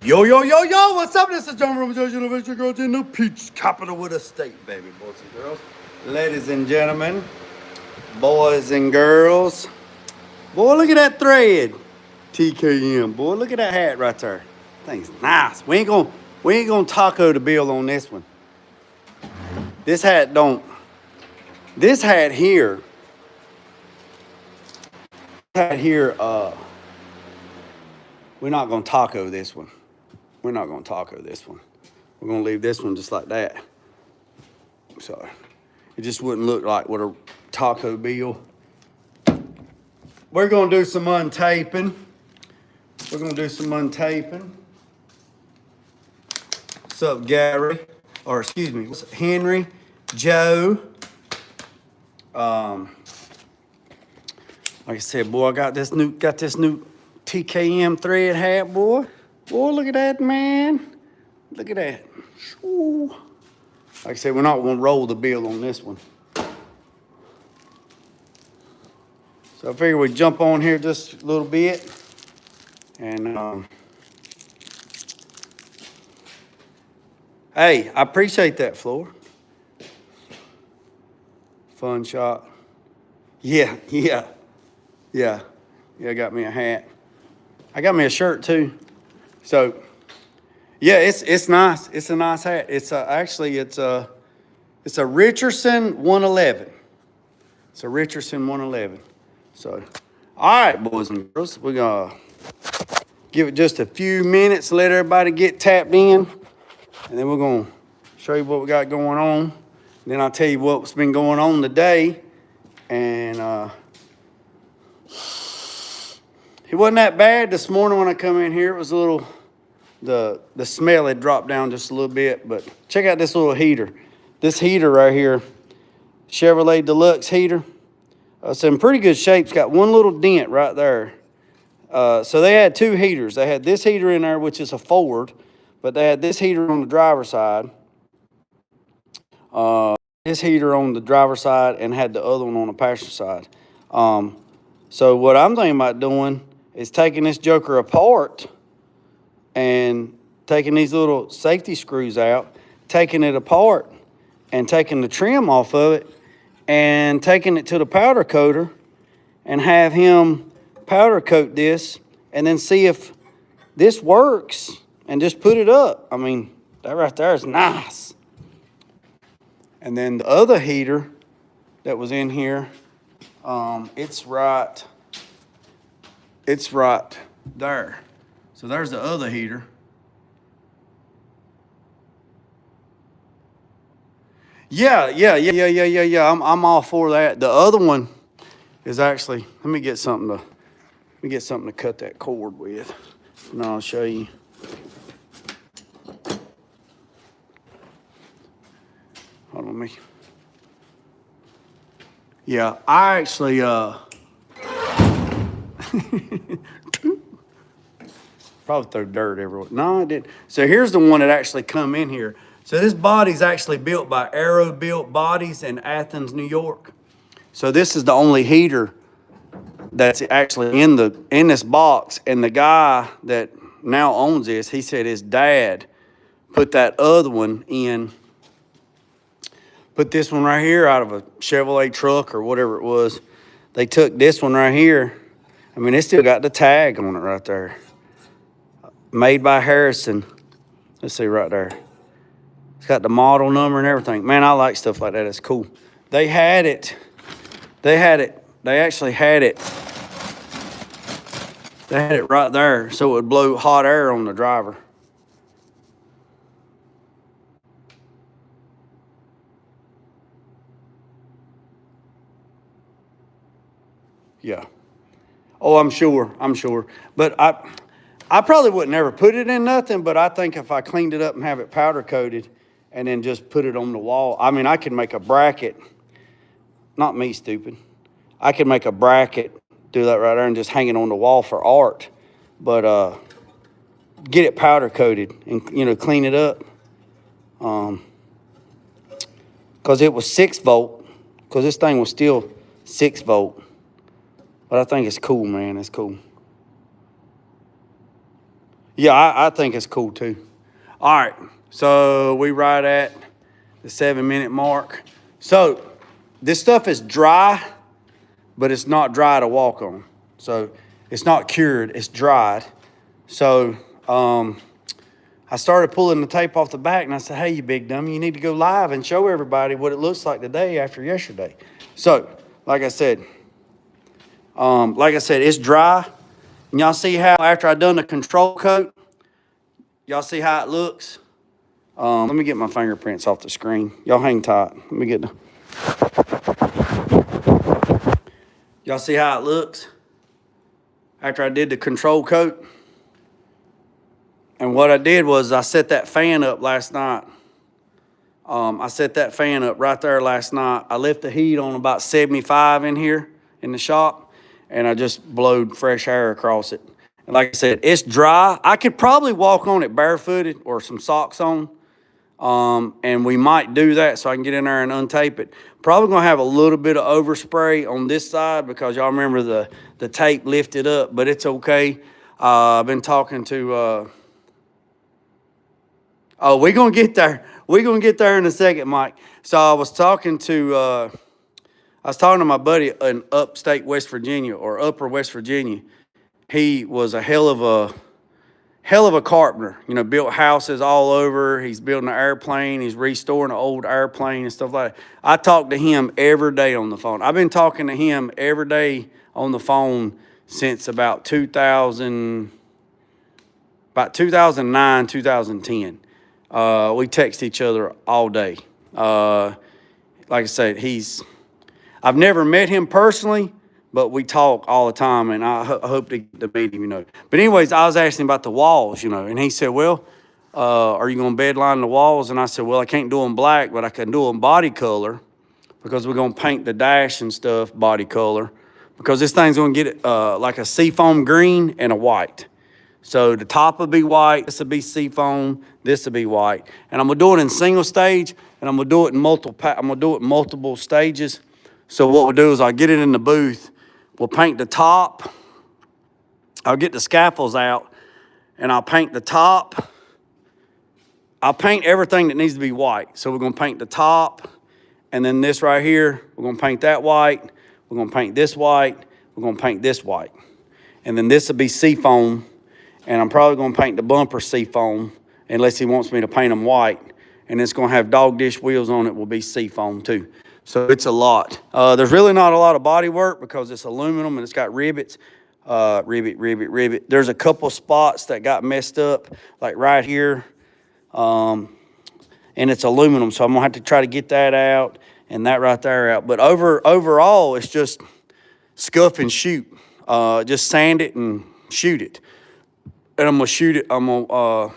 Yo, yo, yo, yo, what's up? This is John from Judge University Girls in the Peach Capital of the state, baby, boys and girls. Ladies and gentlemen, boys and girls. Boy, look at that thread. TKM, boy, look at that hat right there. Thing's nice. We ain't gonna taco the bill on this one. This hat here, we're not gonna taco this one. We're not gonna taco this one. We're gonna leave this one just like that. So it just wouldn't look like what a taco bill. We're gonna do some untaping. What's up, Gary? Or excuse me, Henry, Joe. Like I said, boy, I got this new TKM thread hat, boy. Boy, look at that, man. Look at that. Ooh. Like I said, we're not gonna roll the bill on this one. So I figure we jump on here just a little bit. And hey, I appreciate that, Floor. Fun shot. Yeah, got me a hat. I got me a shirt too. So, yeah, it's nice. It's a nice hat. It's a Richardson 111. It's a Richardson 111. So, all right, boys and girls, we're gonna give it just a few minutes, let everybody get tapped in, and then we're gonna show you what we got going on. And then I'll tell you what's been going on today. And it wasn't that bad this morning when I come in here. It was a little, the smell had dropped down just a little bit, but check out this little heater. This heater right here, Chevrolet Deluxe heater. It's in pretty good shape. It's got one little dent right there. So they had two heaters. They had this heater in there, which is a Ford, but they had this heater on the driver's side. This heater on the driver's side and had the other one on the passenger side. So what I'm thinking about doing is taking this joker apart and taking these little safety screws out, taking it apart and taking the trim off of it and taking it to the powder coater and have him powder coat this and then see if this works and just put it up. I mean, that right there is nice. And then the other heater that was in here, it's right there. So there's the other heater. Yeah. I'm all for that. The other one is actually, let me get something to cut that cord with. And I'll show you. Hold on, me. Yeah, I actually probably throw dirt everywhere. No, I didn't. So here's the one that actually come in here. So this body's actually built by Aero Built Bodies in Athens, New York. So this is the only heater that's actually in this box. And the guy that now owns this, he said his dad put that other one in. Put this one right here out of a Chevrolet truck or whatever it was. They took this one right here. I mean, it still got the tag on it right there. Made by Harrison. Let's see right there. It's got the model number and everything. Man, I like stuff like that. It's cool. They actually had it. They had it right there so it would blow hot air on the driver. Yeah. Oh, I'm sure. But I probably wouldn't ever put it in nothing, but I think if I cleaned it up and have it powder coated and then just put it on the wall, I mean, I could make a bracket. Not me, stupid. I could make a bracket, do that right there and just hang it on the wall for art. But get it powder coated and, clean it up. Because it was 6 volt, because this thing was still 6 volt. But I think it's cool, man. It's cool. Yeah, I think it's cool too. All right, so we right at the 7-minute mark. So this stuff is dry, but it's not dry to walk on. So it's not cured, it's dried. So I started pulling the tape off the back, and I said, hey, you big dummy, you need to go live and show everybody what it looks like today after yesterday. So, like I said, it's dry. And y'all see how after I done the control coat, y'all see how it looks? Let me get my fingerprints off the screen. Y'all hang tight. Let me get the... Y'all see how it looks after I did the control coat? And what I did was I set that fan up last night. I set that fan up right there last night. I left the heat on about 75 in here in the shop, and I just blowed fresh air across it. And like I said, it's dry. I could probably walk on it barefooted or some socks on, and we might do that so I can get in there and untape it. Probably gonna have a little bit of overspray on this side because y'all remember the tape lifted up, but it's okay. I've been talking to... Oh, we're going to get there. We're going to get there in a second, Mike. So I was talking to my buddy in upstate West Virginia or upper West Virginia. He was a hell of a carpenter, you know, built houses all over. He's building an airplane. He's restoring an old airplane and stuff like that. I talk to him every day on the phone. I've been talking to him every day on the phone since about 2009, 2010. We text each other all day. Like I said, I've never met him personally, but we talk all the time, and I hope to get to meet him, you know. But anyways, I was asking about the walls, you know, and he said, well, are you going to bedline the walls? And I said, well, I can't do them black, but I can do them body color because we're going to paint the dash and stuff body color because this thing's going to get like a seafoam green and a white. So the top will be white, this will be seafoam, this will be white. And I'm gonna do it in single stage, and I'm gonna do it in multiple stages. So what we'll do is I'll get it in the booth, we'll paint the top, I'll get the scaffolds out, and I'll paint the top. I'll paint everything that needs to be white. So we're gonna paint the top, and then this right here, we're gonna paint that white, we're gonna paint this white, we're gonna paint this white. And then this will be seafoam. And I'm probably going to paint the bumper seafoam unless he wants me to paint them white. And it's going to have dog dish wheels on it, will be seafoam too. So it's a lot. There's really not a lot of body work because it's aluminum and it's got rivets. Rivet. There's a couple spots that got messed up, like right here. And it's aluminum, so I'm going to have to try to get that out and that right there out. But overall, it's just scuff and shoot. Just sand it and shoot it. And I'm gonna shoot it. I'm gonna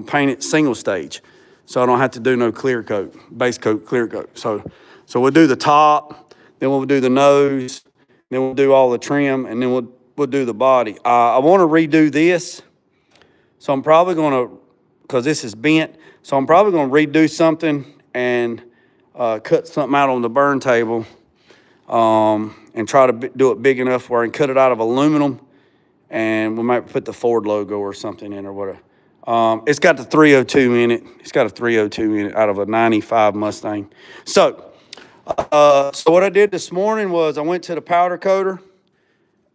paint it single stage, so I don't have to do no clear coat, base coat, clear coat. So we'll do the top, then we'll do the nose, then we'll do all the trim, and then we'll do the body. I want to redo this, so I'm probably gonna, cause this is bent, so I'm probably gonna redo something and cut something out on the burn table, and try to do it big enough where I can cut it out of aluminum. And we might put the Ford logo or something in or whatever. It's got the 302 in it. It's got a 302 in it out of a 95 Mustang. So what I did this morning was I went to the powder coater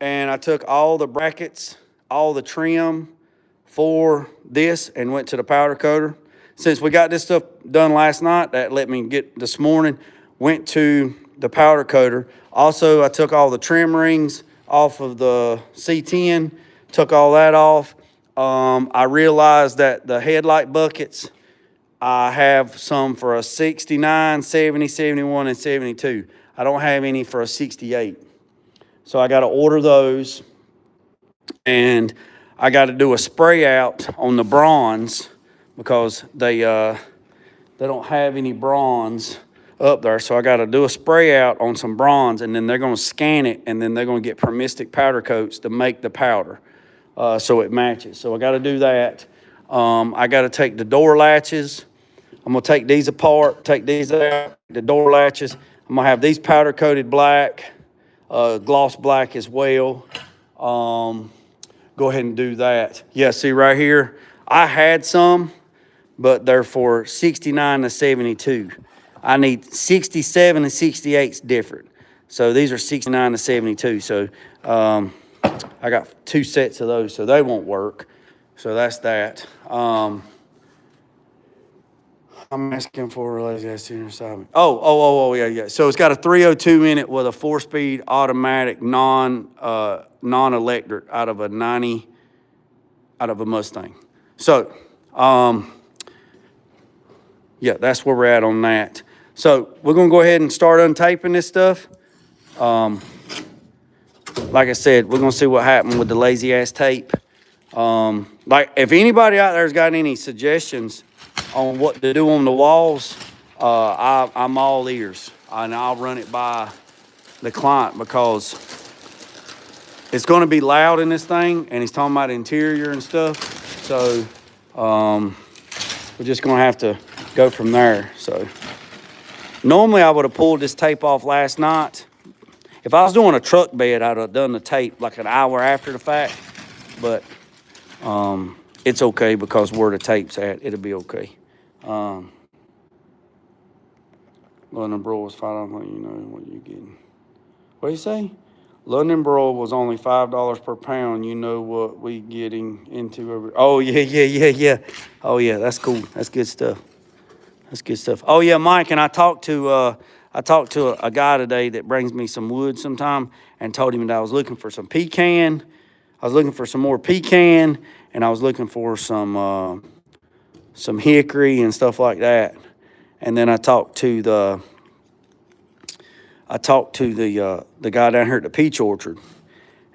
and I took all the brackets, all the trim for this and went to the powder coater. Since we got this stuff done last night, that let me get this morning, went to the powder coater. Also, I took all the trim rings off of the C10, took all that off. I realized that the headlight buckets, I have some for a 69, 70, 71, and 72. I don't have any for a 68. So I got to order those, and I got to do a spray out on the bronze because they don't have any bronze up there. So I got to do a spray out on some bronze, and then they're going to scan it, and then they're going to get permistic powder coats to make the powder so it matches. So I got to do that. I got to take the door latches. I'm going to take these apart, take these out, the door latches. I'm going to have these powder coated black, gloss black as well. go ahead and do that. Yeah, see right here, I had some, but they're for 69 to 72. I need 67 and 68's different. So these are 69 to 72. So I got 2 sets of those, so they won't work. So that's that. I'm asking for a yeah. So it's got a 302 in it with a 4-speed automatic non-electric out of a Mustang. So yeah, that's where we're at on that. So we're gonna go ahead and start untaping this stuff. Like I said, we're gonna see what happened with the lazy ass tape. Like if anybody out there's got any suggestions on what to do on the walls, I'm all ears, and I'll run it by the client because it's going to be loud in this thing, and he's talking about interior and stuff. So we're just going to have to go from there. So normally I would have pulled this tape off last night. If I was doing a truck bed, I'd have done the tape like an hour after the fact, but it's okay because where the tape's at, it'll be okay. London broil was $5. You know what you getting. What do you say? London broil was only $5 per pound. You know what we getting into over. Oh yeah. Oh yeah, that's cool. That's good stuff. That's good stuff. Oh yeah, Mike, and I talked to a guy today that brings me some wood sometime, and told him that I was looking for some pecan. I was looking for some more pecan, and I was looking for some hickory and stuff like that. And then I talked to the guy down here at the peach orchard,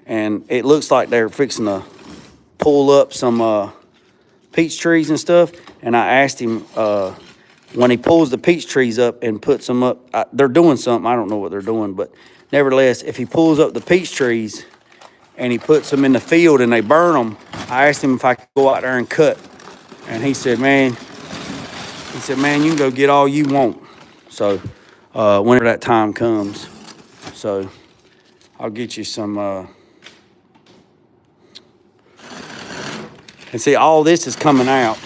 and it looks like they're fixing to pull up some peach trees and stuff. And I asked him when he pulls the peach trees up and puts them up, they're doing something. I don't know what they're doing, but nevertheless, if he pulls up the peach trees and he puts them in the field and they burn them, I asked him if I could go out there and cut. And he said, man, you can go get all you want. So whenever that time comes. So I'll get you some. And see, all this is coming out.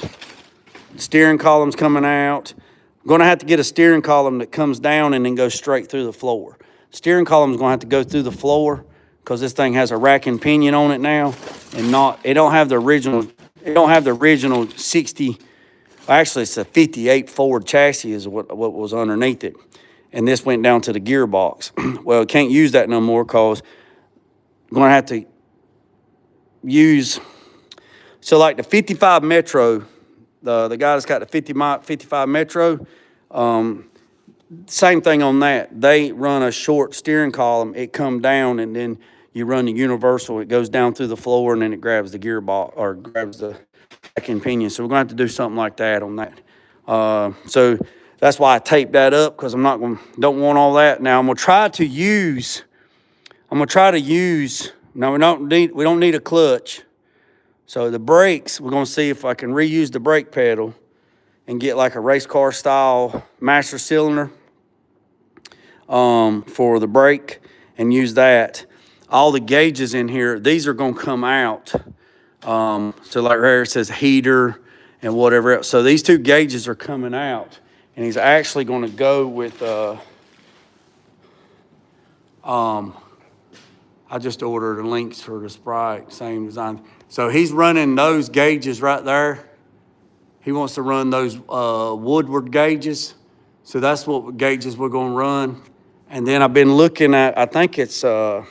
The steering column's coming out. I'm going to have to get a steering column that comes down and then goes straight through the floor. Steering column's going to have to go through the floor because this thing has a rack and pinion on it now, and it don't have the original. It don't have the original 60. Actually, it's a 58 Ford chassis is what was underneath it. And this went down to the gearbox. Well, can't use that no more because I'm going to have to use, so like the 55 Metro, the guy that's got the 55 Metro, same thing on that. They run a short steering column. It come down, and then you run the universal. It goes down through the floor, and then it grabs the gearbox or grabs the back and pinion. So we're going to have to do something like that on that. So that's why I taped that up, because don't want all that. Now I'm going to try to use, now we don't need a clutch. So the brakes, we're going to see if I can reuse the brake pedal and get like a race car style master cylinder for the brake and use that. All the gauges in here, these are going to come out. So like right here it says heater and whatever else. So these 2 gauges are coming out, and he's actually going to go with, I just ordered links for the Sprite, same design. So he's running those gauges right there. He wants to run those Woodward gauges. So that's what gauges we're going to run. And then I've been looking at, I think it's, I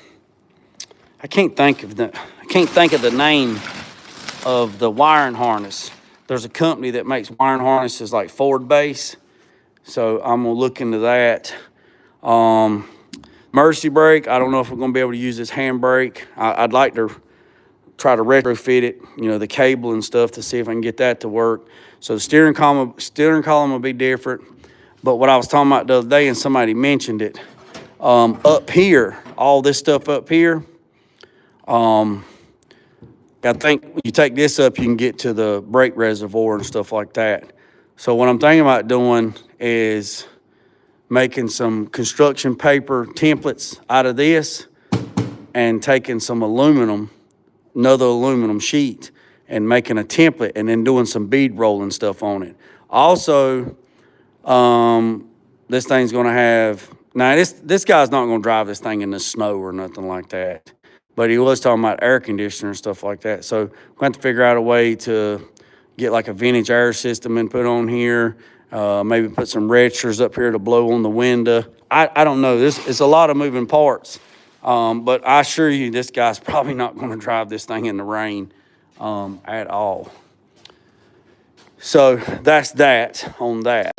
can't think of the name of the wiring harness. There's a company that makes wiring harnesses like Ford base. So I'm going to look into that. Emergency brake, I don't know if we're going to be able to use this handbrake. I'd like to try to retrofit it, the cable and stuff, to see if I can get that to work. So the steering column will be different. But what I was talking about the other day, and somebody mentioned it, up here, all this stuff up here, I think when you take this up, you can get to the brake reservoir and stuff like that. So what I'm thinking about doing is making some construction paper templates out of this and taking some aluminum another aluminum sheet and making a template and then doing some bead rolling stuff on it. Also, this thing's gonna have, now this guy's not gonna drive this thing in the snow or nothing like that, but he was talking about air conditioner and stuff like that. So we're going to figure out a way to get like a vintage air system and put on here. Maybe put some registers up here to blow on the window. I don't know. It's a lot of moving parts. But I assure you, this guy's probably not going to drive this thing in the rain at all. So that's that on that.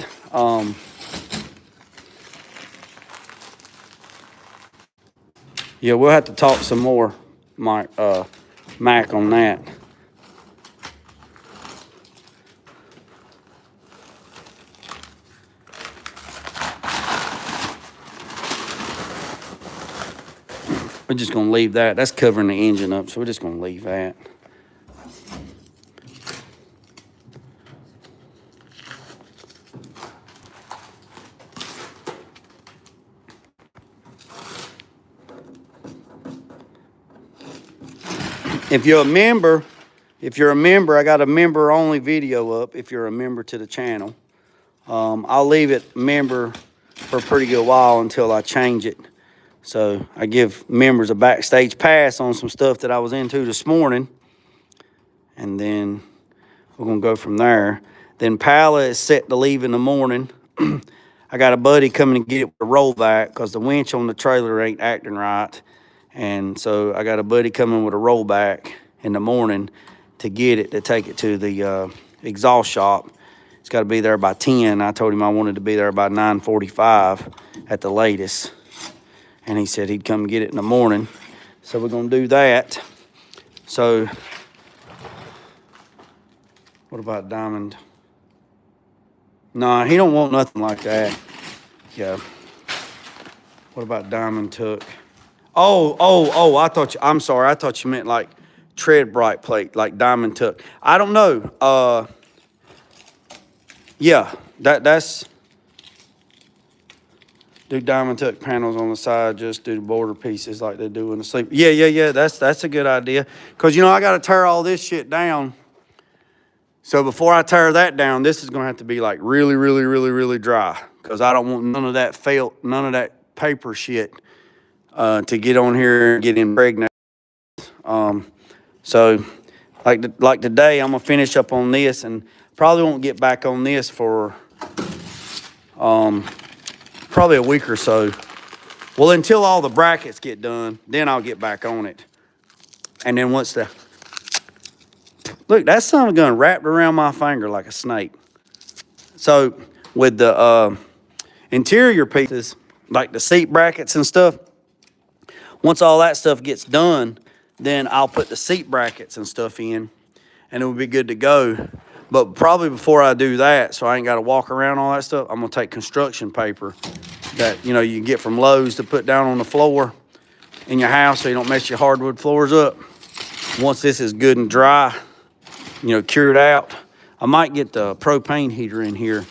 Yeah, we'll have to talk some more, Mac, on that. We're just gonna leave that. That's covering the engine up, so we're just gonna leave that. If you're a member, I got a member only video up if you're a member to the channel. I'll leave it member for a pretty good while until I change it. So I give members a backstage pass on some stuff that I was into this morning. And then we're gonna go from there. Then Pala is set to leave in the morning. I got a buddy coming to get it with a rollback because the winch on the trailer ain't acting right. And so I got a buddy coming with a rollback in the morning to get it, to take it to the exhaust shop. It's got to be there by 10. I told him I wanted to be there by 9:45 at the latest. And he said he'd come get it in the morning. So we're going to do that. So what about Diamond? Nah, he don't want nothing like that. Yeah. What about Diamond Tuck? I'm sorry. I thought you meant like tread bright plate, like Diamond Tuck. I don't know. Yeah, that's, do Diamond Tuck panels on the side, just do the border pieces like they do in the sleep. Yeah, that's a good idea. Because, you know, I got to tear all this shit down. So before I tear that down, this is going to have to be like really, really, really, really dry. Because I don't want none of that felt, none of that paper shit to get on here and get impregnated. So like today, I'm going to finish up on this and probably won't get back on this for probably a week or so. Well, until all the brackets get done, then I'll get back on it. And then once the, look, that son of a gun wrapped around my finger like a snake. So with the interior pieces, like the seat brackets and stuff, once all that stuff gets done, then I'll put the seat brackets and stuff in and it will be good to go. But probably before I do that, so I ain't got to walk around all that stuff, I'm going to take construction paper that, you know, you can get from Lowe's to put down on the floor in your house so you don't mess your hardwood floors up. Once this is good and dry, you know, cured out, I might get the propane heater in here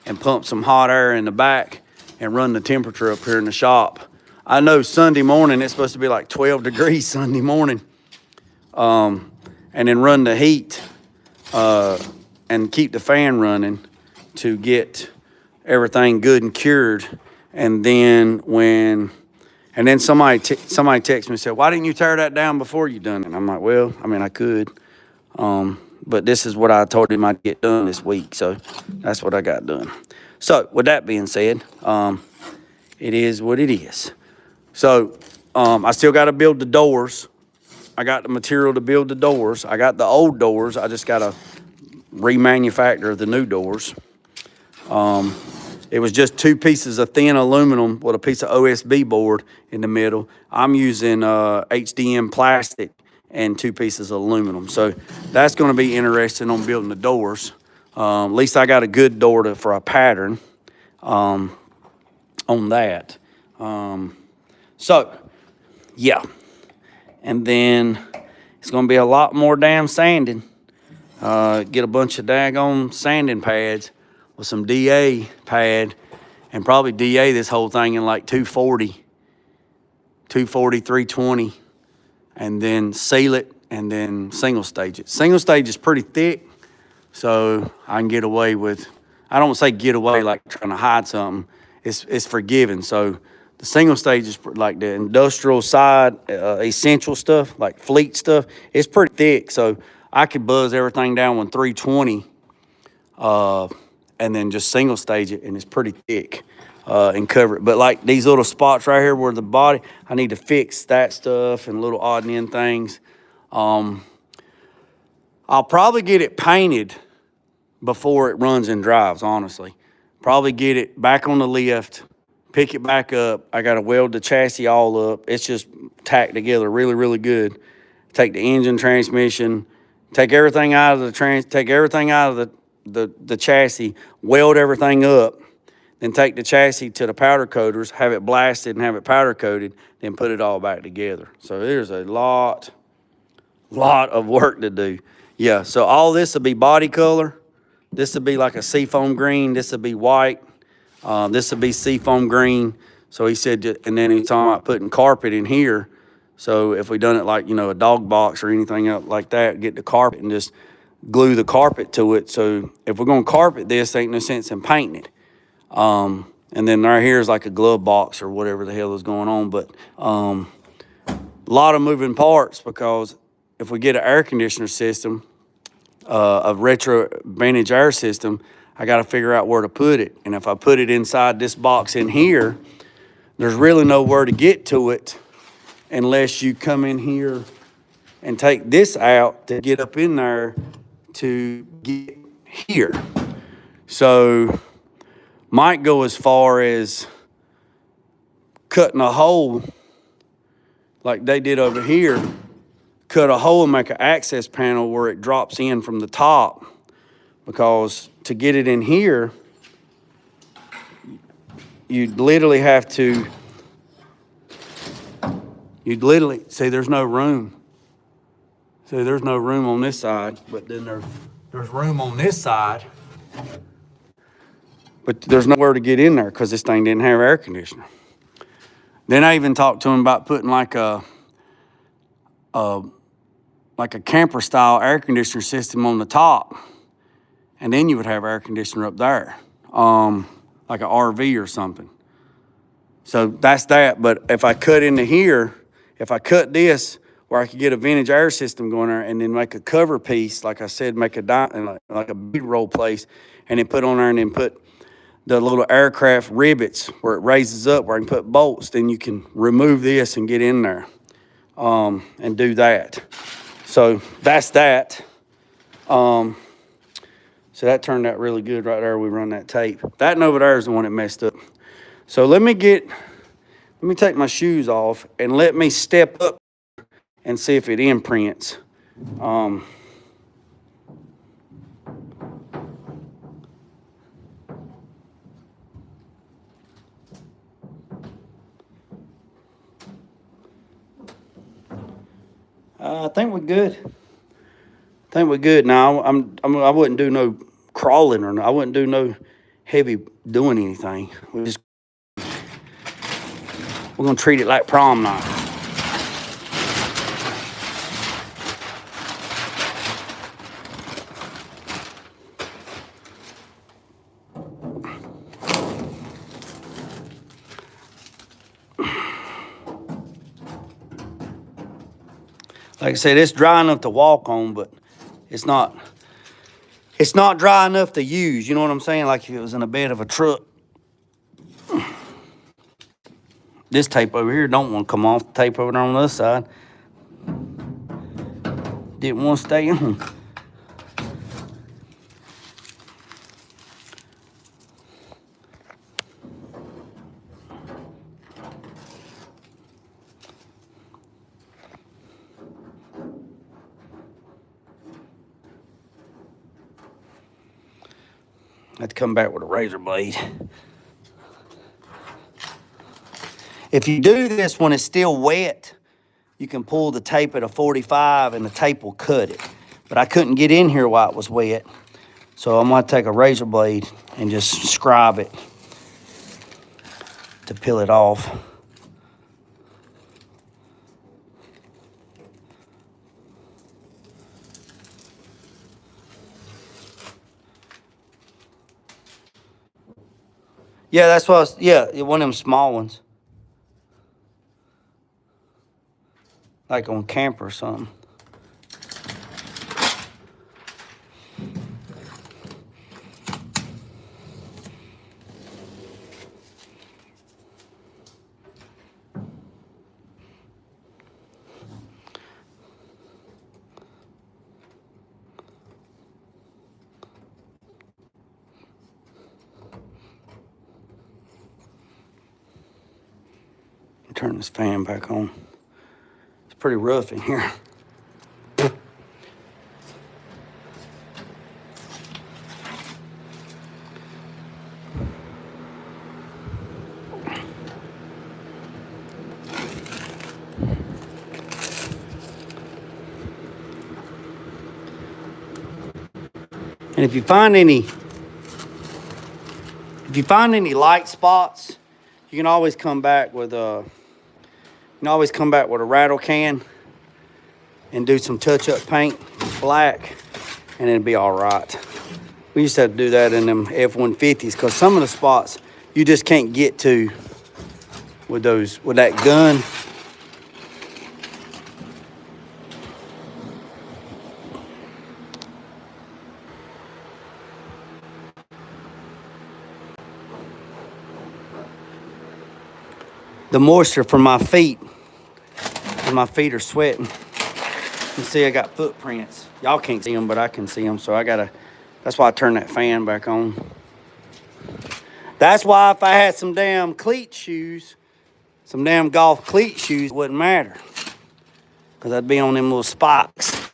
and pump some hot air in the back and run the temperature up here in the shop. I know Sunday morning, it's supposed to be like 12 degrees Sunday morning. And then run the heat and keep the fan running to get everything good and cured. And then somebody texted me and said, why didn't you tear that down before you done it? And I'm like, well, I mean, I could. But this is what I told him I'd get done this week. So that's what I got done. So with that being said, it is what it is. So I still got to build the doors. I got the material to build the doors. I got the old doors. I just got to remanufacture the new doors. It was just 2 pieces of thin aluminum with a piece of OSB board in the middle. I'm using HDM plastic and 2 pieces of aluminum. So that's going to be interesting on building the doors. At least I got a good door for a pattern on that. So, yeah. And then it's going to be a lot more damn sanding. Get a bunch of daggone sanding pads with some DA pad and probably DA this whole thing in like 240, 320, and then seal it and then single stage it. Single stage is pretty thick, so I can get away with, I don't say get away like trying to hide something. It's forgiving. So the single stage is like the industrial side, essential stuff, like fleet stuff. It's pretty thick, so I could buzz everything down with 320, and then just single stage it, and it's pretty thick, and cover it. But like these little spots right here where the body, I need to fix that stuff and little odd and end things. I'll probably get it painted before it runs and drives, honestly. Probably get it back on the lift, pick it back up. I got to weld the chassis all up. It's just tacked together really, really good. Take the engine, transmission, take everything out of the chassis, weld everything up, then take the chassis to the powder coaters, have it blasted and have it powder coated, then put it all back together. So there's a lot of work to do. Yeah, so all this will be body color. This will be like a seafoam green. This will be white. This will be seafoam green. So he said, and then he's talking about putting carpet in here. So if we done it like, a dog box or anything else like that, get the carpet and just glue the carpet to it. So if we're going to carpet this, ain't no sense in painting it. And then right here is like a glove box or whatever the hell is going on. But a lot of moving parts, because if we get an air conditioner system, a retro vintage air system, I got to figure out where to put it. And if I put it inside this box in here, there's really nowhere to get to it unless you come in here and take this out to get up in there to get here. So might go as far as cutting a hole like they did over here, cut a hole and make an access panel where it drops in from the top, because to get it in here, you'd literally have to, see, there's no room. See, there's no room on this side, but then there's room on this side. But there's nowhere to get in there because this thing didn't have air conditioner. Then I even talked to him about putting like a camper style air conditioner system on the top, and then you would have air conditioner up there, like an RV or something. So that's that. But if I cut into here, if I cut this where I could get a vintage air system going there, and then make a cover piece, like I said, make like a bead roll place, and then put on there, and then put the little aircraft rivets where it raises up, where I can put bolts, then you can remove this and get in there, and do that. So that's that. So that turned out really good right there. We run that tape. That one over there is the one that messed up. So let me take my shoes off and let me step up and see if it imprints. I think we're good. Now I wouldn't do no crawling or no, I wouldn't do no heavy doing anything. We're gonna treat it like prom night. Like I said, it's dry enough to walk on, but it's not dry enough to use. You know what I'm saying? Like if it was in the bed of a truck. This tape over here don't want to come off. The tape over there on the other side didn't want to stay on. I have to come back with a razor blade. If you do this when it's still wet, you can pull the tape at a 45 and the tape will cut it. But I couldn't get in here while it was wet. So I'm gonna take a razor blade and just scribe it to peel it off. Yeah, that's what I was, yeah, one of them small ones. Like on camper or something. Turn this fan back on. It's pretty rough in here. And if you find any light spots, you can always come back with a rattle can and do some touch-up paint, black, and it'll be all right. We used to have to do that in them F150s because some of the spots you just can't get to with that gun. The moisture from my feet, and my feet are sweating. You can see I got footprints. Y'all can't see them, but I can see them. So that's why I turned that fan back on. That's why if I had some damn cleat shoes, some damn golf cleat shoes, it wouldn't matter. Because I'd be on them little spikes.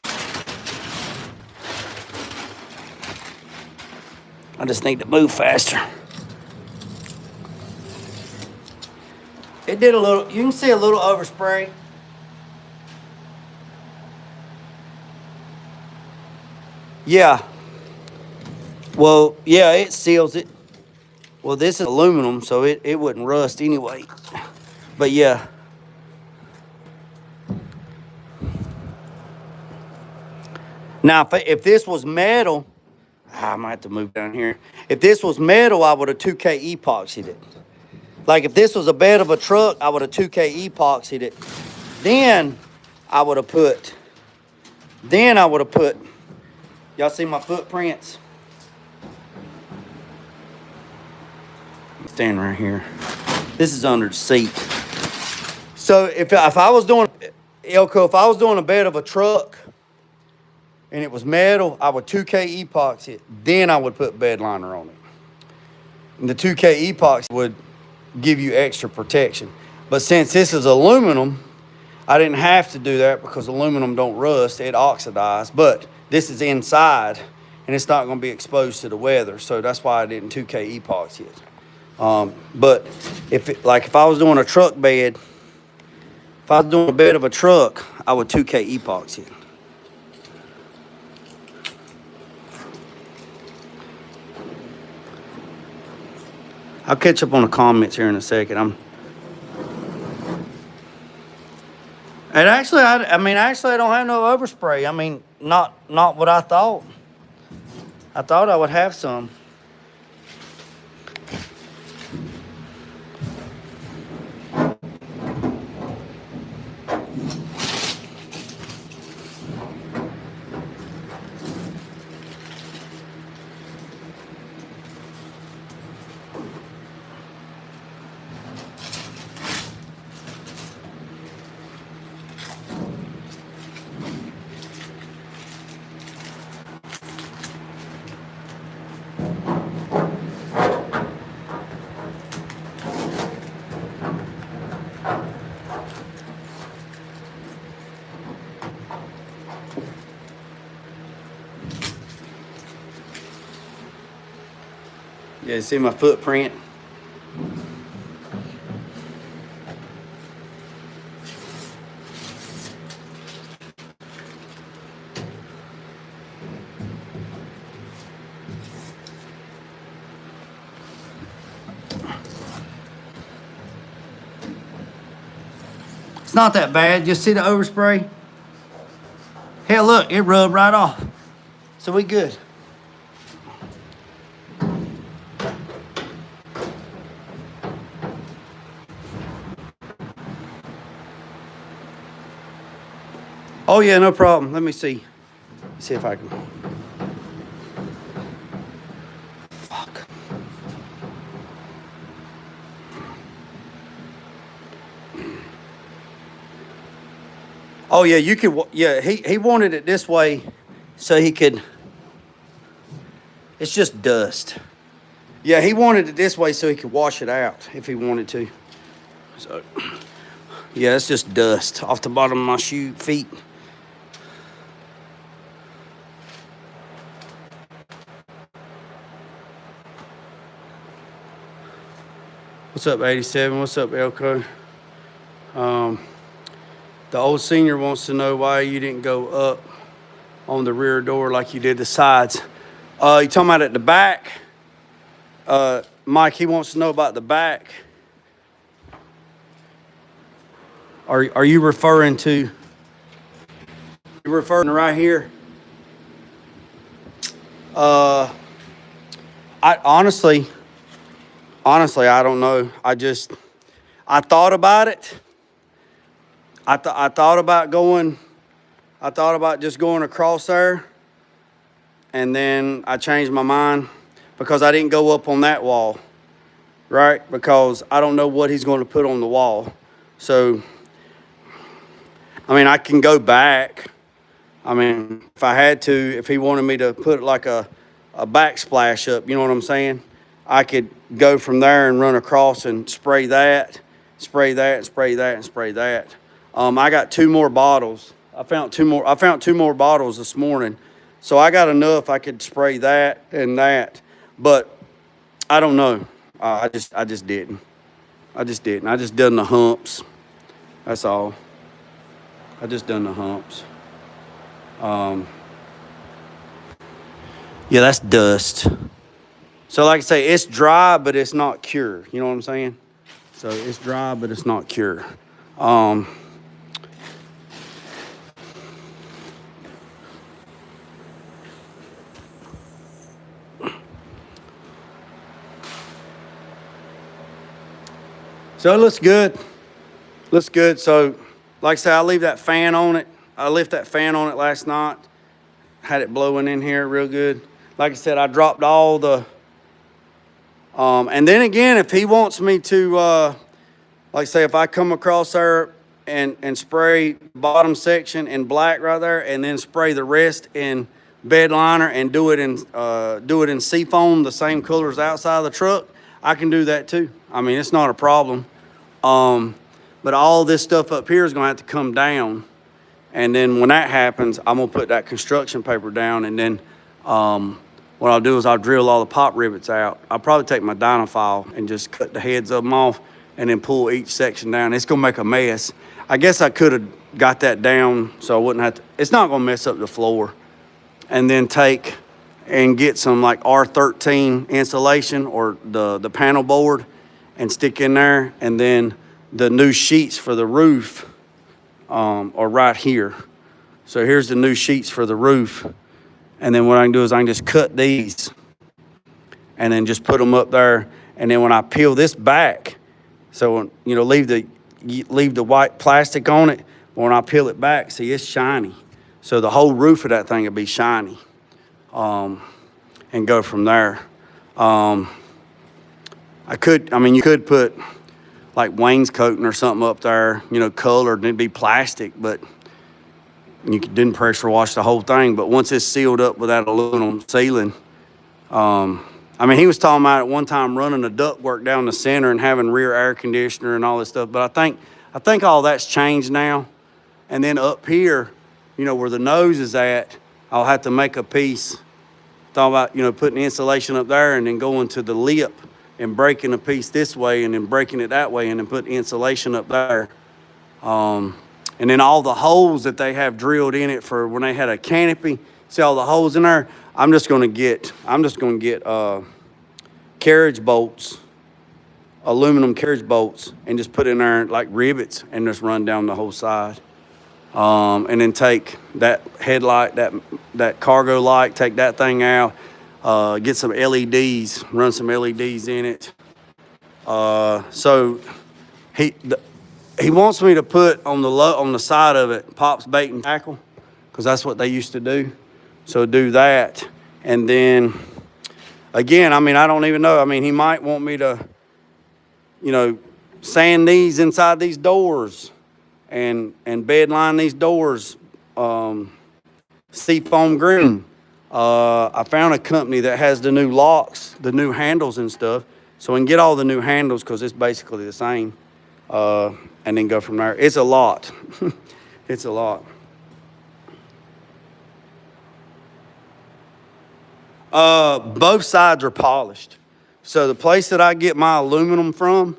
I just need to move faster. It did a little, you can see a little overspray. Yeah. Well, yeah, it seals it. Well, this is aluminum, so it wouldn't rust anyway. But yeah. Now, if this was metal, I might have to move down here. If this was metal, I would have 2K epoxied it. Like if this was a bed of a truck, I would have 2K epoxied it. Then I would have put, y'all see my footprints? I'm standing right here. This is under the seat. So if I was doing, Elko, if I was doing a bed of a truck and it was metal, I would 2K epoxy it. Then I would put bedliner on it. And the 2K epoxy would give you extra protection. But since this is aluminum, I didn't have to do that because aluminum don't rust, it oxidizes. But this is inside and it's not going to be exposed to the weather, so that's why I didn't 2K epoxy it. But if I was doing a truck bed, if I was doing a bed of a truck, I would 2K epoxy it. I'll catch up on the comments here in a second. And actually, I don't have no overspray. I mean, not what I thought. I thought I would have some. Yeah, see my footprint? It's not that bad. Just see the overspray? Hell, look, it rubbed right off. So we good. Oh yeah, no problem. Let me see. See if I can. Fuck. Oh yeah, you could. Yeah, he wanted it this way, so he could. It's just dust. Yeah, he wanted it this way so he could wash it out if he wanted to. So, yeah, it's just dust off the bottom of my feet. What's up, 87? What's up, Elko? The old senior wants to know why you didn't go up on the rear door like you did the sides. You talking about at the back? Mike, he wants to know about the back. Are you referring to? You're referring to right here? I honestly, I don't know. I thought about it. I thought about just going across there, and then I changed my mind because I didn't go up on that wall, right? Because I don't know what he's going to put on the wall. So, I mean, I can go back. I mean, if I had to, if he wanted me to put like a backsplash up, you know what I'm saying? I could go from there and run across and spray that, spray that, spray that, and spray that. I got 2 more bottles. I found two more bottles this morning. So I got enough. I could spray that and that, but I don't know. I just didn't. I just done the humps. That's all. I just done the humps. Yeah, that's dust. So like I say, it's dry, but it's not cured. You know what I'm saying? So it's dry, but it's not cured. So it looks good. Looks good. So like I said, I leave that fan on it. I left that fan on it last night. Had it blowing in here real good. Like I said, I dropped all the, and then again, if he wants me to, like say, if I come across there and spray bottom section in black right there, and then spray the rest in bedliner and do it in seafoam, the same color as outside of the truck, I can do that too. I mean, it's not a problem. But all this stuff up here is gonna have to come down. And then when that happens, I'm gonna put that construction paper down, and then what I'll do is I'll drill all the pop rivets out. I'll probably take my Dynafile and just cut the heads of them off and then pull each section down. It's gonna make a mess. I guess I could have got that down so I wouldn't have to, it's not gonna mess up the floor. And then take and get some like R13 insulation or the panel board and stick in there, and then the new sheets for the roof are right here. So here's the new sheets for the roof. And then what I can do is I can just cut these and then just put them up there. And then when I peel this back, so, you know, leave the white plastic on it. But when I peel it back, see, it's shiny. So the whole roof of that thing will be shiny, and go from there. You could put like wainscoting or something up there, you know, colored, and it'd be plastic, but you didn't pressure wash the whole thing. But once it's sealed up with that aluminum sealing, he was talking about at one time running the ductwork down the center and having rear air conditioner and all this stuff. But I think all that's changed now. And then up here, you know, where the nose is at, I'll have to make a piece. Thought about, you know, putting the insulation up there and then going to the lip and breaking a piece this way and then breaking it that way and then putting insulation up there. And then all the holes that they have drilled in it for when they had a canopy, see all the holes in there? I'm just gonna get carriage bolts, aluminum carriage bolts, and just put in there like rivets and just run down the whole side. And then take that headlight, that cargo light, take that thing out, get some LEDs, run some LEDs in it. So he wants me to put on the side of it, Pop's Bait and Tackle, because that's what they used to do. So do that. And then, again, I mean, I don't even know. I mean, he might want me to, you know, sand these inside these doors and bedline these doors, seafoam green. I found a company that has the new locks, the new handles and stuff. So we can get all the new handles because it's basically the same. And then go from there. It's a lot. It's a lot. Both sides are polished. So the place that I get my aluminum from,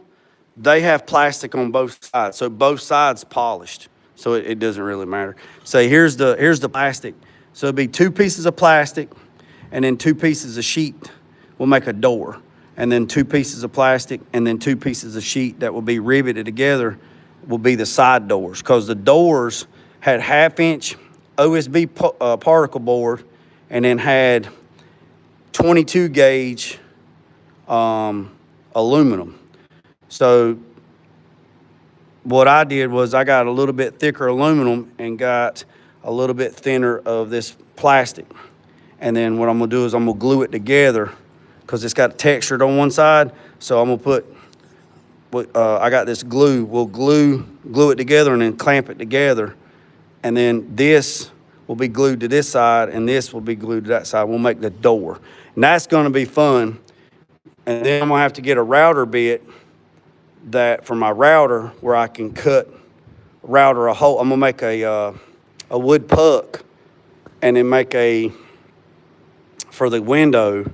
they have plastic on both sides. So both sides polished. So it doesn't really matter. So here's the plastic. So it'll be 2 pieces of plastic and then 2 pieces of sheet will make a door. And then 2 pieces of plastic and then 2 pieces of sheet that will be riveted together will be the side doors. Because the doors had 1/2-inch OSB particle board and then had 22 gauge aluminum. So what I did was I got a little bit thicker aluminum and got a little bit thinner of this plastic. And then what I'm gonna do is I'm gonna glue it together because it's got textured on one side. So I'm gonna put, I got this glue. We'll glue it together and then clamp it together. And then this will be glued to this side and this will be glued to that side. We'll make the door. And that's gonna be fun. And then I'm gonna have to get a router bit that for my router where I can router a hole. I'm gonna make a wood puck and then make for the window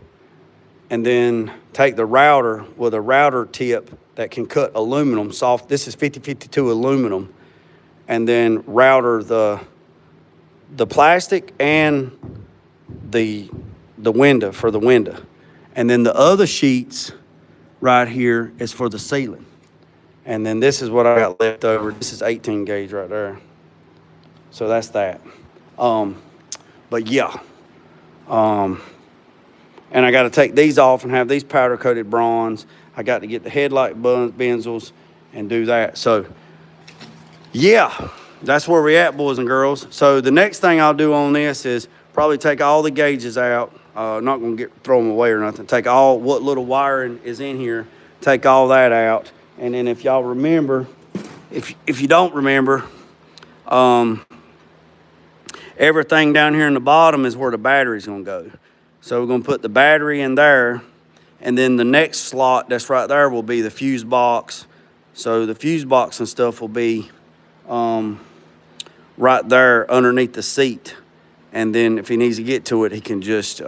and then take the router with a router tip that can cut aluminum soft. This is 5052 aluminum, and then router the plastic and the window for the window. And then the other sheets right here is for the ceiling. And then this is what I got left over. This is 18 gauge right there. So that's that. But yeah. And I got to take these off and have these powder coated bronze. I got to get the headlight benzels and do that. So yeah, that's where we at, boys and girls. So the next thing I'll do on this is probably take all the gauges out. Not gonna throw them away or nothing. Take all what little wiring is in here, take all that out. And then if y'all remember, if you don't remember, everything down here in the bottom is where the battery's gonna go. So we're gonna put the battery in there, and then the next slot that's right there will be the fuse box. So the fuse box and stuff will be right there underneath the seat. And then if he needs to get to it, he can just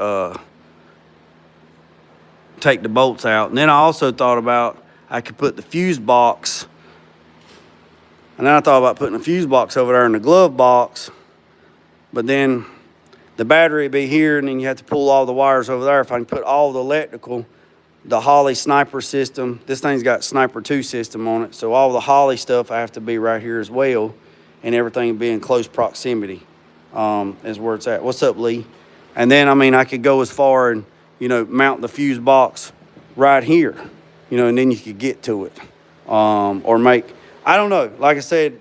take the bolts out. And then I also thought about I could put the fuse box, and then I thought about putting the fuse box over there in the glove box, but then the battery would be here, and then you have to pull all the wires over there. If I can put all the electrical, the Holley sniper system, this thing's got Sniper 2 system on it, so all the Holley stuff I have to be right here as well, and everything will be in close proximity. Is where it's at. What's up, Lee? And then, I mean, I could go as far and, you know, mount the fuse box right here, you know, and then you could get to it. Or make, I don't know. Like I said,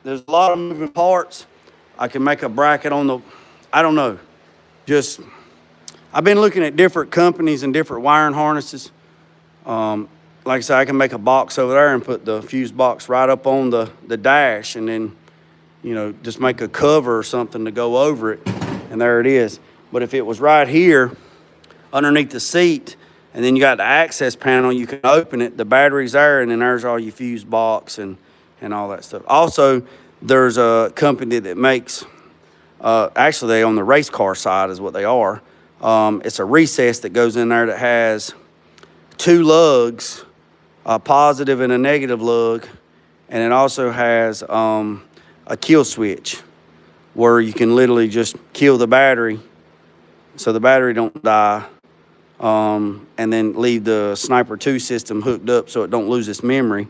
there's a lot of moving parts. I can make a bracket on the, I don't know. Just, I've been looking at different companies and different wiring harnesses. Like I said, I can make a box over there and put the fuse box right up on the dash, and then, you know, just make a cover or something to go over it, and there it is. But if it was right here underneath the seat, and then you got the access panel, you can open it, the battery's there, and then there's all your fuse box and all that stuff. Also, there's a company that makes, actually they on the race car side is what they are. It's a recess that goes in there that has 2 lugs, a positive and a negative lug, and it also has a kill switch where you can literally just kill the battery so the battery don't die, and then leave the Sniper 2 system hooked up so it don't lose its memory.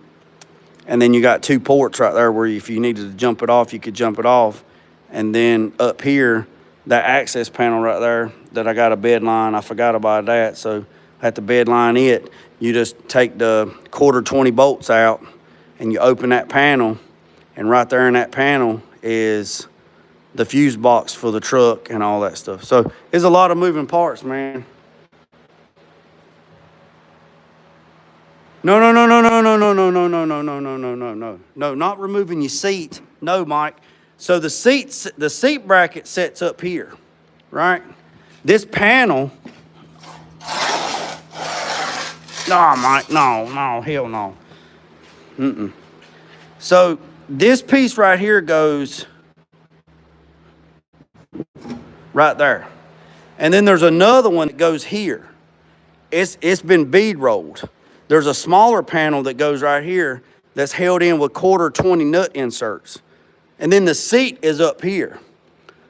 And then you got 2 ports right there where if you needed to jump it off, you could jump it off. And then up here, that access panel right there that I got a bed line, I forgot about that, so I had to bed line it. You just take the 1/4 20 bolts out and you open that panel, and right there in that panel is the fuse box for the truck and all that stuff. So there's a lot of moving parts, man. No, no, no, no, no, no, no, no, no, no, no, no, no, no, no, no. No, not removing your seat. No, Mike. So the seat bracket sets up here, right? This panel. No, Mike, no, hell no. So this piece right here goes right there. And then there's another one that goes here. It's been bead rolled. There's a smaller panel that goes right here that's held in with 1/4 nut inserts. And then the seat is up here.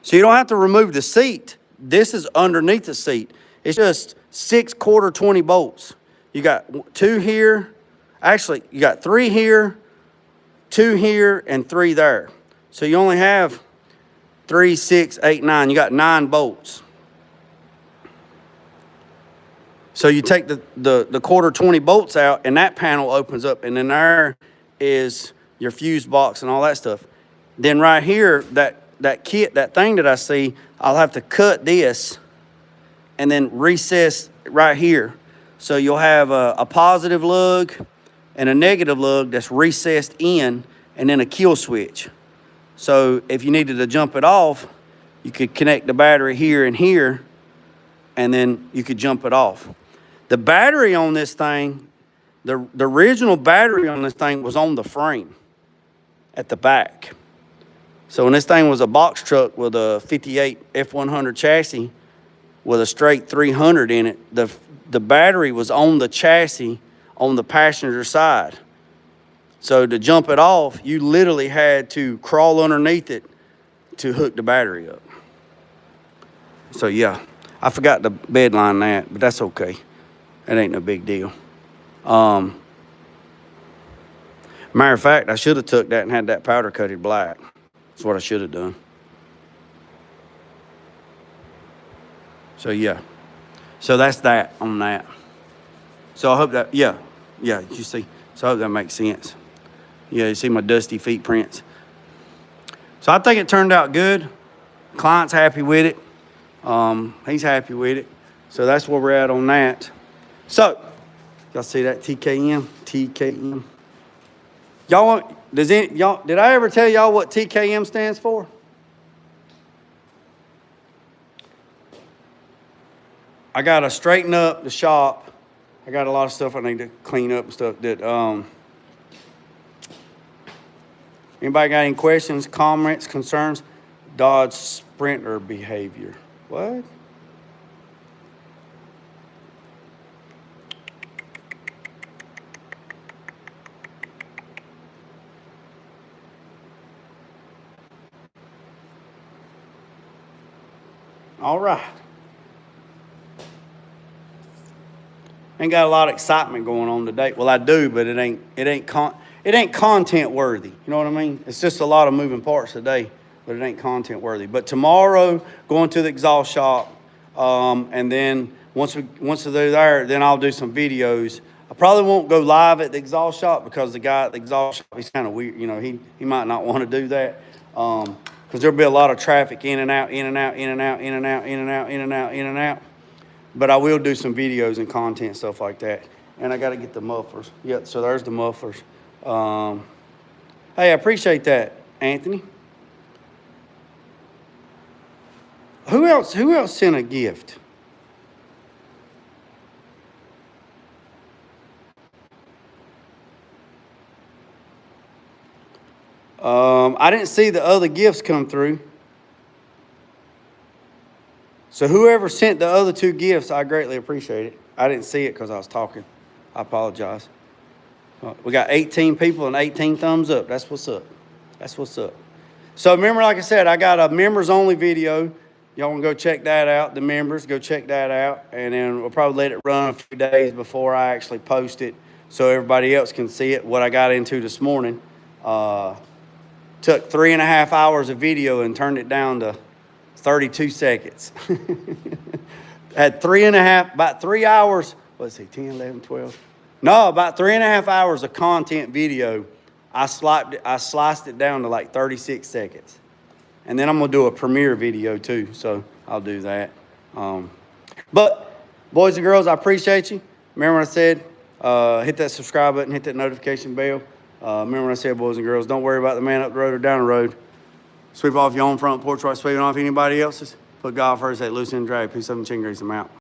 So you don't have to remove the seat. This is underneath the seat. It's just 6 1/4 bolts. You got 2 here. Actually, you got 3 here, 2 here, and 3 there. So you only have 3, 6, 8, 9. You got 9 bolts. So you take the 1/4 bolts out, and that panel opens up, and then there is your fuse box and all that stuff. Then right here, that kit, that thing that I see, I'll have to cut this and then recess right here. So you'll have a positive lug and a negative lug that's recessed in, and then a kill switch. So if you needed to jump it off, you could connect the battery here and here, and then you could jump it off. The battery on this thing, the original battery on this thing was on the frame at the back. So when this thing was a box truck with a 58 F100 chassis with a straight 300 in it, the battery was on the chassis on the passenger side. So to jump it off, you literally had to crawl underneath it to hook the battery up. So yeah, I forgot to bedline that, but that's okay. That ain't no big deal. Matter of fact, I should have took that and had that powder coated black. That's what I should have done. So yeah. So that's that on that. So I hope that, yeah, you see. So I hope that makes sense. Yeah, you see my dusty feet prints. So I think it turned out good. Client's happy with it. He's happy with it. So that's where we're at on that. So, y'all see that TKM? Y'all did I ever tell y'all what TKM stands for? I got to straighten up the shop. I got a lot of stuff I need to clean up and stuff that, anybody got any questions, comments, concerns? Dodge Sprinter behavior. What? All right. Ain't got a lot of excitement going on today. Well, I do, but it ain't content worthy. You know what I mean? It's just a lot of moving parts today, but it ain't content worthy. But tomorrow, going to the exhaust shop, and then once we do there, then I'll do some videos. I probably won't go live at the exhaust shop because the guy at the exhaust shop, he's kind of weird. You know, he might not want to do that. Because there'll be a lot of traffic in and out, in and out, in and out, in and out, in and out, in and out, in and out. But I will do some videos and content, stuff like that. And I got to get the mufflers. Yep, so there's the mufflers. Hey, I appreciate that, Anthony. Who else sent a gift? I didn't see the other gifts come through. So whoever sent the other 2 gifts, I greatly appreciate it. I didn't see it because I was talking. I apologize. We got 18 people and 18 thumbs up. That's what's up. That's what's up. So remember, like I said, I got a members only video. Y'all want to go check that out. The members, go check that out. And then we'll probably let it run a few days before I actually post it so everybody else can see it, what I got into this morning. Took 3.5 hours of video and turned it down to 32 seconds. Had about 3 hours, let's see, 10, 11, 12. No, about 3.5 hours of content video I sliced it down to like 36 seconds. And then I'm gonna do a premiere video too, so I'll do that. But boys and girls, I appreciate you. Remember what I said? Hit that subscribe button, hit that notification bell. Remember what I said, boys and girls, don't worry about the man up the road or down the road. Sweep off your own front porch while sweeping off anybody else's. Put God first, at loose end drag. Peace, up, and chin grease. I'm out.